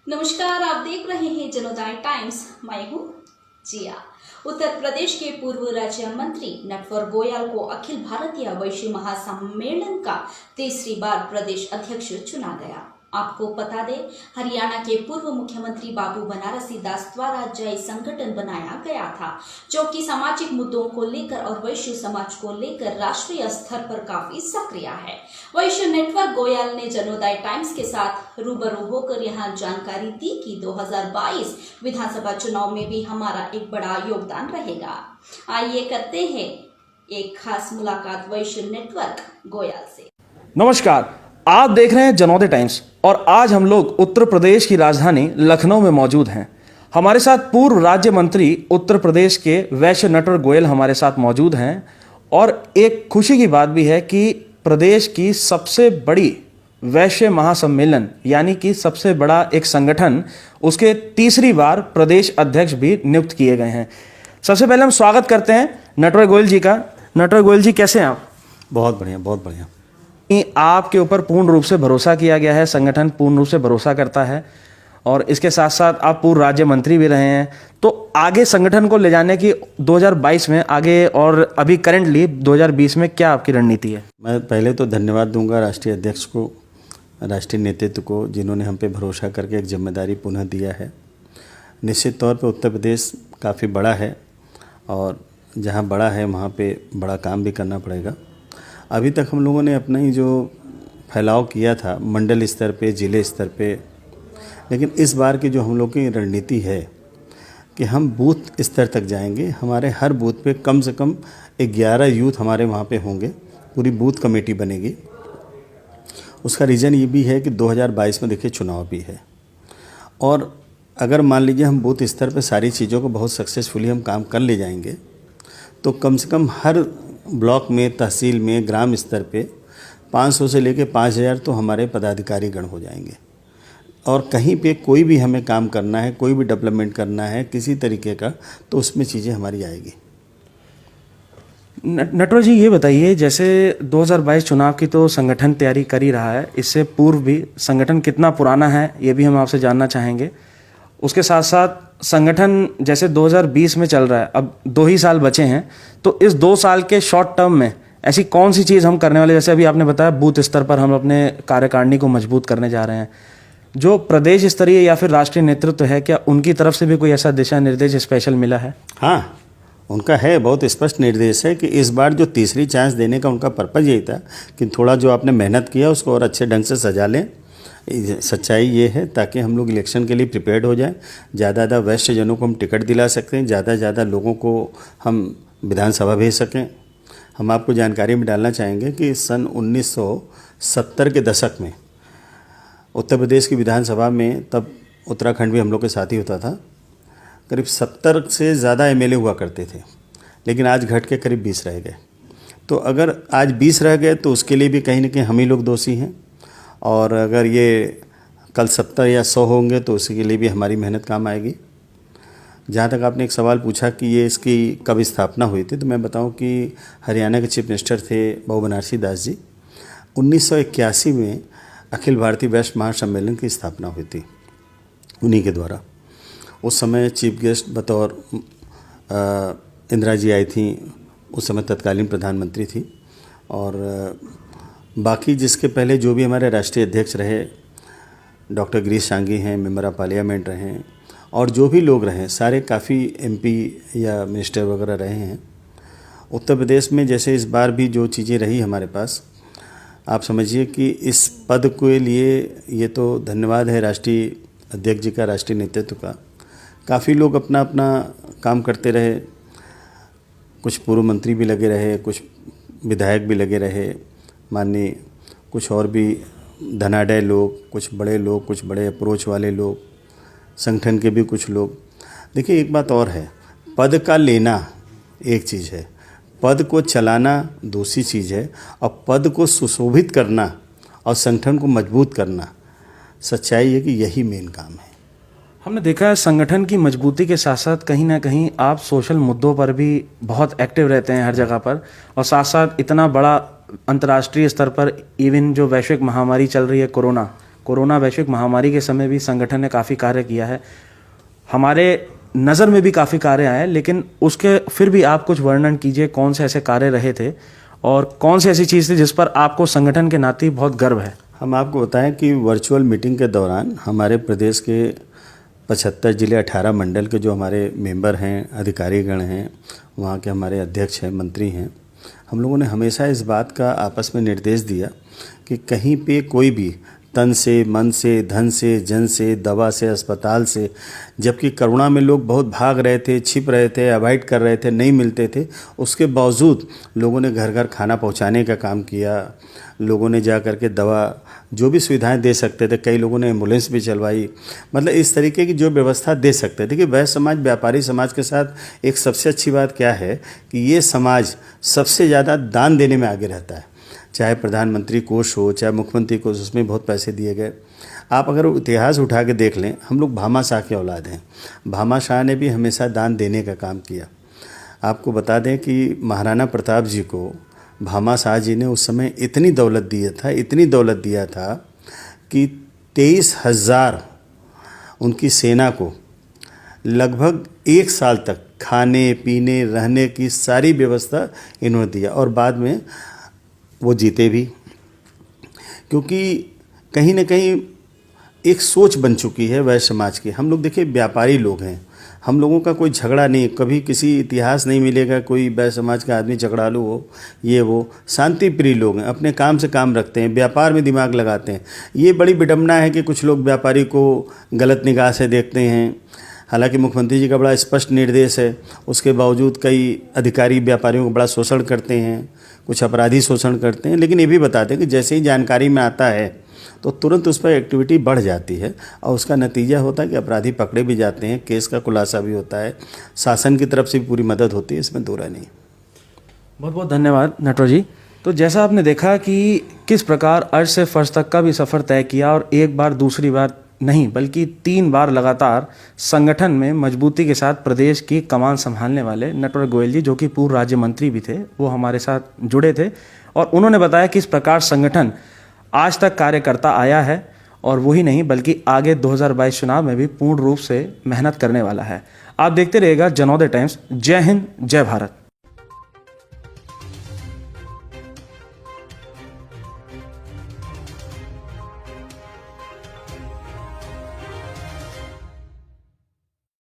नमस्कार, आप देख रहे हैं जनोदय टाइम्स। मैं हूँ जिया। उत्तर प्रदेश के पूर्व राज्य मंत्री नटवर गोयल को अखिल भारतीय वैश्य महासम्मेलन का तीसरी बार प्रदेश अध्यक्ष चुना गया। आपको बता दें, हरियाणा के पूर्व मुख्यमंत्री बाबू बनारसी दास द्वारा जय संगठन बनाया गया था, जो कि सामाजिक मुद्दों को लेकर और वैश्य समाज को लेकर राष्ट्रीय स्तर पर काफी सक्रिय है। वैश्य नटवर गोयल ने जनोदय टाइम्स के साथ रूबरू होकर यहां जानकारी दी कि 2022 विधानसभा चुनाव में भी हमारा एक बड़ा योगदान रहेगा। आइए करते हैं एक खास मुलाकात वैश्य नेटवर्क गोयल से। नमस्कार, आप देख रहे हैं जनोदय टाइम्स और आज हम लोग उत्तर प्रदेश की राजधानी लखनऊ में मौजूद हैं। हमारे साथ पूर्व राज्य मंत्री उत्तर प्रदेश के वैश्य नटवर गोयल हमारे साथ मौजूद हैं और एक खुशी की बात भी है कि प्रदेश की सबसे बड़ी वैश्य महासम्मेलन यानी कि सबसे बड़ा एक संगठन, उसके तीसरी बार प्रदेश अध्यक्ष भी नियुक्त किए गए हैं। सबसे पहले हम स्वागत करते हैं नटवर गोयल जी का। नटवर गोयल जी, कैसे हैं आप? बहुत बढ़िया, बहुत बढ़िया। आपके ऊपर पूर्ण रूप से भरोसा किया गया है, संगठन पूर्ण रूप से भरोसा करता है और इसके साथ साथ आप पूर्व राज्य मंत्री भी रहे हैं। तो आगे संगठन को ले जाने की 2022 में आगे और अभी करंटली 2020 में क्या आपकी रणनीति है? मैं पहले तो धन्यवाद दूंगा राष्ट्रीय अध्यक्ष को, राष्ट्रीय नेतृत्व को, जिन्होंने हम पे भरोसा करके एक जिम्मेदारी पुनः दिया है। निश्चित तौर पे उत्तर प्रदेश काफ़ी बड़ा है और जहाँ बड़ा है वहाँ पे बड़ा काम भी करना पड़ेगा। अभी तक हम लोगों ने अपना ही जो फैलाव किया था मंडल स्तर पे, जिले स्तर पे, लेकिन इस बार की जो हम लोग की रणनीति है कि हम बूथ स्तर तक जाएंगे। हमारे हर बूथ पे कम से कम 11 यूथ हमारे वहाँ पे होंगे, पूरी बूथ कमेटी बनेगी। उसका रीज़न ये भी है कि 2022 में देखिए चुनाव भी है और अगर मान लीजिए हम बूथ स्तर पे सारी चीज़ों को बहुत सक्सेसफुली हम काम कर ले जाएंगे तो कम से कम हर ब्लॉक में, तहसील में, ग्राम स्तर पे 500 से लेकर 5000 तो हमारे पदाधिकारी गण हो जाएंगे। और कहीं पे कोई भी हमें काम करना है, कोई भी डेवलपमेंट करना है किसी तरीके का, तो उसमें चीज़ें हमारी आएगी। नटवर जी, ये बताइए, जैसे 2022 चुनाव की तो संगठन तैयारी कर ही रहा है, इससे पूर्व भी संगठन कितना पुराना है ये भी हम आपसे जानना चाहेंगे। उसके साथ साथ संगठन जैसे 2020 में चल रहा है, अब 2 ही साल बचे हैं, तो इस 2 साल के शॉर्ट टर्म में ऐसी कौन सी चीज़ हम करने वाले, जैसे अभी आपने बताया बूथ स्तर पर हम अपने कार्यकारिणी को मजबूत करने जा रहे हैं, जो प्रदेश स्तरीय या फिर राष्ट्रीय नेतृत्व है, क्या उनकी तरफ से भी कोई ऐसा दिशा निर्देश स्पेशल मिला है? हाँ, उनका है, बहुत स्पष्ट निर्देश है कि इस बार जो तीसरी चांस देने का उनका पर्पज़ यही था कि थोड़ा जो आपने मेहनत किया उसको और अच्छे ढंग से सजा लें। सच्चाई ये है ताकि हम लोग इलेक्शन के लिए प्रिपेयर्ड हो जाएं, ज़्यादा वैश्य जनों को हम टिकट दिला सकते हैं, ज़्यादा लोगों को हम विधानसभा भेज सकें। हम आपको जानकारी में डालना चाहेंगे कि सन 1970 के दशक में उत्तर प्रदेश की विधानसभा में, तब उत्तराखंड भी हम लोग के साथ ही होता था, करीब 70 से ज़्यादा एमएलए हुआ करते थे, लेकिन आज घट के करीब 20 रह गए। तो अगर आज 20 रह गए तो उसके लिए भी कहीं ना कहीं हम ही लोग दोषी हैं, और अगर ये कल 70 या 100 होंगे तो उसके लिए भी हमारी मेहनत काम आएगी। जहाँ तक आपने एक सवाल पूछा कि ये इसकी कब स्थापना हुई थी, तो मैं बताऊं कि हरियाणा के चीफ मिनिस्टर थे बाबू बनारसी दास जी। 1981 में अखिल भारतीय वैश्य महासम्मेलन की स्थापना हुई थी उन्हीं के द्वारा। उस समय चीफ गेस्ट बतौर इंदिरा जी आई थी, उस समय तत्कालीन प्रधानमंत्री थी, और बाकी जिसके पहले जो भी हमारे राष्ट्रीय अध्यक्ष रहे, डॉक्टर गिरीश शांगी हैं, मेंबर ऑफ पार्लियामेंट रहे हैं, और जो भी लोग रहे सारे काफ़ी एमपी या मिनिस्टर वगैरह रहे हैं। उत्तर प्रदेश में जैसे इस बार भी जो चीज़ें रही हमारे पास, आप समझिए कि इस पद के लिए ये तो धन्यवाद है राष्ट्रीय अध्यक्ष जी का, राष्ट्रीय नेतृत्व का। काफ़ी लोग अपना अपना काम करते रहे, कुछ पूर्व मंत्री भी लगे रहे, कुछ विधायक भी लगे रहे, माननीय कुछ और भी धनाढ़ लोग, कुछ बड़े अप्रोच वाले लोग, संगठन के भी कुछ लोग। देखिए, एक बात और है, पद का लेना एक चीज़ है, पद को चलाना दूसरी चीज़ है, और पद को सुशोभित करना और संगठन को मजबूत करना, सच्चाई है कि यही मेन काम है। हमने देखा है संगठन की मजबूती के साथ साथ कहीं ना कहीं आप सोशल मुद्दों पर भी बहुत एक्टिव रहते हैं हर जगह पर, और साथ साथ इतना बड़ा अंतर्राष्ट्रीय स्तर पर इवन जो वैश्विक महामारी चल रही है कोरोना कोरोना वैश्विक महामारी के समय भी संगठन ने काफ़ी कार्य किया है, हमारे नज़र में भी काफ़ी कार्य आए, लेकिन उसके फिर भी आप कुछ वर्णन कीजिए, कौन से ऐसे कार्य रहे थे और कौन सी ऐसी चीज़ थी जिस पर आपको संगठन के नाते बहुत गर्व है। हम आपको बताएं कि वर्चुअल मीटिंग के दौरान हमारे प्रदेश के 75 जिले 18 मंडल के जो हमारे मेंबर हैं, अधिकारीगण हैं, वहाँ के हमारे अध्यक्ष हैं, मंत्री हैं, हम लोगों ने हमेशा इस बात का आपस में निर्देश दिया कि कहीं पे कोई भी तन से, मन से, धन से, जन से, दवा से, अस्पताल से, जबकि कोरोना में लोग बहुत भाग रहे थे, छिप रहे थे, अवॉइड कर रहे थे, नहीं मिलते थे, उसके बावजूद लोगों ने घर घर खाना पहुंचाने का काम किया। लोगों ने जा कर के दवा जो भी सुविधाएं दे सकते थे, कई लोगों ने एम्बुलेंस भी चलवाई, मतलब इस तरीके की जो व्यवस्था दे सकते थे। कि वह समाज व्यापारी समाज के साथ एक सबसे अच्छी बात क्या है कि ये समाज सबसे ज़्यादा दान देने में आगे रहता है। चाहे प्रधानमंत्री कोष हो, चाहे मुख्यमंत्री कोष, उसमें बहुत पैसे दिए गए। आप अगर इतिहास उठा के देख लें, हम लोग भामा शाह के औलाद हैं। भामा शाह ने भी हमेशा दान देने का काम किया। आपको बता दें कि महाराणा प्रताप जी को भामा शाह जी ने उस समय इतनी दौलत दिया था कि 23,000 उनकी सेना को लगभग 1 साल तक खाने पीने रहने की सारी व्यवस्था इन्होंने दिया, और बाद में वो जीते भी, क्योंकि कहीं ना कहीं एक सोच बन चुकी है वैश्य समाज की। हम लोग देखिए व्यापारी लोग हैं, हम लोगों का कोई झगड़ा नहीं, कभी किसी इतिहास नहीं मिलेगा कोई वैश्य समाज का आदमी झगड़ालू हो, ये वो शांति प्रिय लोग हैं, अपने काम से काम रखते हैं, व्यापार में दिमाग लगाते हैं। ये बड़ी विडम्बना है कि कुछ लोग व्यापारी को गलत निगाह से देखते हैं। हालांकि मुख्यमंत्री जी का बड़ा स्पष्ट निर्देश है, उसके बावजूद कई अधिकारी व्यापारियों को बड़ा शोषण करते हैं, कुछ अपराधी शोषण करते हैं। लेकिन ये भी बताते हैं कि जैसे ही जानकारी में आता है तो तुरंत उस पर एक्टिविटी बढ़ जाती है, और उसका नतीजा होता है कि अपराधी पकड़े भी जाते हैं, केस का खुलासा भी होता है, शासन की तरफ से भी पूरी मदद होती है, इसमें दो राय नहीं। बहुत बहुत धन्यवाद नटवर जी। तो जैसा आपने देखा कि किस प्रकार अर्श से फर्श तक का भी सफ़र तय किया, और एक बार दूसरी बार नहीं बल्कि 3 बार लगातार संगठन में मजबूती के साथ प्रदेश की कमान संभालने वाले नटवर गोयल जी, जो कि पूर्व राज्य मंत्री भी थे, वो हमारे साथ जुड़े थे, और उन्होंने बताया किस प्रकार संगठन आज तक कार्य करता आया है, और वही नहीं बल्कि आगे 2022 चुनाव में भी पूर्ण रूप से मेहनत करने वाला है। आप देखते रहिएगा जनोदय टाइम्स। जय हिंद, जय भारत।